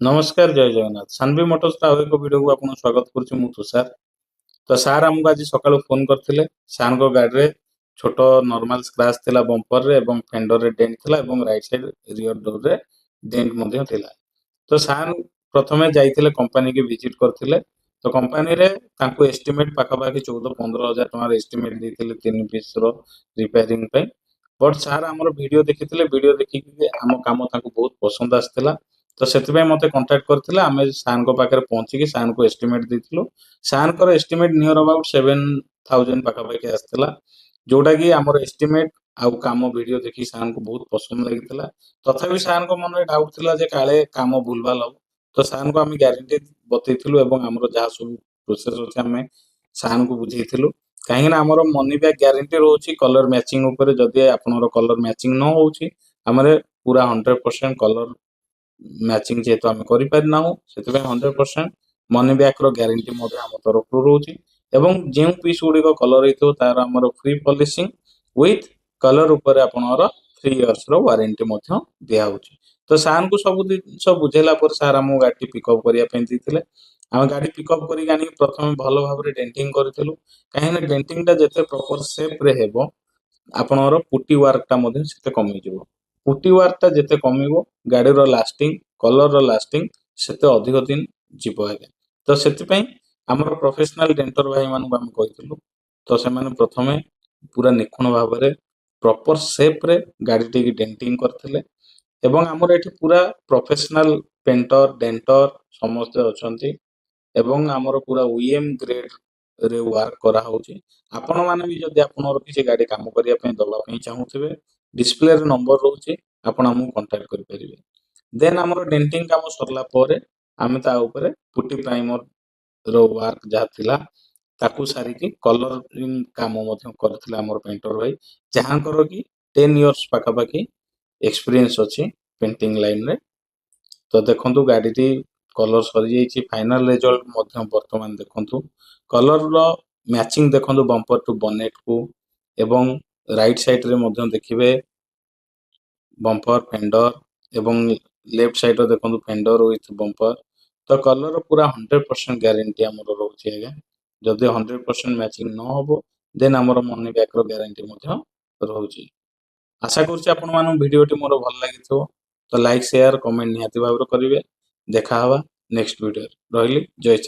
नमस्कार जय जगन्नाथ सानवी मोटर्स रा एक वीडियो को आपन स्वागत करूछु मु तुषार। तो सार हमको आज सकाळु फोन करथिले। सार को गाड़ी रे छोट नॉर्मल स्क्रैच थिला बम्पर रे एवं फेंडर रे डेंट थिला एवं राइट साइड रियर डोर रे डेंट मध्ये थिला। तो सार प्रथमे जाइथिले कंपनी के विजिट करथिले। तो कंपनी रे तांको एस्टिमेट पाखा पाखी 14-15 हजार टका एस्टिमेट देथिले 3 पीस रो रिपेयरिंग पे। बट सार हमर वीडियो देखिथिले। वीडियो देखि कि हम काम तांको बहुत पसंद आस्थिला। तो सेतिबे मते कांटेक्ट करथिले। आमे सार को पाखरे पहुंची कि सार को एस्टिमेट देथिलु। सार को एस्टिमेट नियर अबाउट 7000 पाखा पाखी आस्थिला। जोटा कि हमर एस्टिमेट आउ काम वीडियो देखि सार को बहुत पसंद लागिथिला। तथापि सार को मन डाउट थिला जे काले काम भूलभाल हो। तो सार को आमे ग्यारंटी बतैथिलु एवं हमर जहा सब प्रोसेस अछि आमे सार को बुझैथिलु। काहे ना हमर मनी बैक ग्यारंटी रहउछि कलर मैचिंग ऊपर जदि आपनर कलर मैचिंग न होउछि हमरे पूरा 100% कलर मैचिंग जेहेतु आम करिपारिना से 100% मनी बैक रो ग्यारंटी आम तरफ रोचे एवं जो पीस गुड़िक कलर हो तार आमर फ्री पॉलिशिंग विथ कलर उपर आपनर 3 इयर्स रो वारंटी दिया होची। तो सार को सब जिनस बुझेला पर सार आम गाड़ी पिकअप करने आम गाड़ी पिकअप कर प्रथम भल भाव डेंटिंग करूँ कहीं डेंटिंग टा जिते प्रॉपर शेप रे हेबो आपनर पुटी वर्क टा सेते कमी जिवो। पुटी वर्क टा जिते कमिवो गाड़ी रो लास्टिंग कलर रो लास्टिंग सेते अधिक दिन जीवो आगे। तो सेति पई हमर प्रोफेशनल डेंटर भाई मानु हम कहितलु। तो से माने प्रथमे पूरा निखुण भाव रे प्रॉपर शेप रे गाड़ी टी डेंटिंग करथिले एवं हमर एठी पूरा प्रोफेशनल पेंटर डेंटर समस्त अछंती एवं हमर पूरा ओईएम ग्रेड रे वर्क करा होची। आपण माने भी जदि आपनर किसी गाड़ी काम करिया पे दबा पे चाहूथिबे डिस्प्ले रे नंबर रहउची आपण हमु कांटेक्ट करि परिबे। देन हमर डेंटिंग काम सरला परे आमे ता ऊपर पुटी प्राइमर रो वर्क जहा थिला ताकू सारी की कलरिंग काम मध्य करथिला हमर पेंटर भाई जहां करो कि 10 इयर्स पाखा पाखी एक्सपीरियंस अछि पेंटिंग लाइन रे। तो देखंतु गाड़ी टी कलर सरी जाइछि फाइनल रिजल्ट मध्य वर्तमान देखंतु कलर रो मैचिंग देखंतु बम्पर टू बनेट को एवं राइट साइड रे मध्य देखिबे बम्पर फेंडर एवं लेफ्ट साइड रो देखंतु फेंडर विथ बम्पर। तो कलर पूरा 100% ग्यारंटी हमर रहउछि आगे। जदि 100% मैचिंग न होबो देन हमर मनी बैक रो ग्यारंटी मध्य रहउछि। आशा करूछि आपण मानु वीडियोटी मोर भल लागिथो। तो लाइक शेयर कमेंट निहाती भाव करिवे। देखा हवा नेक्स्ट वीडियो। रहिली जय श्री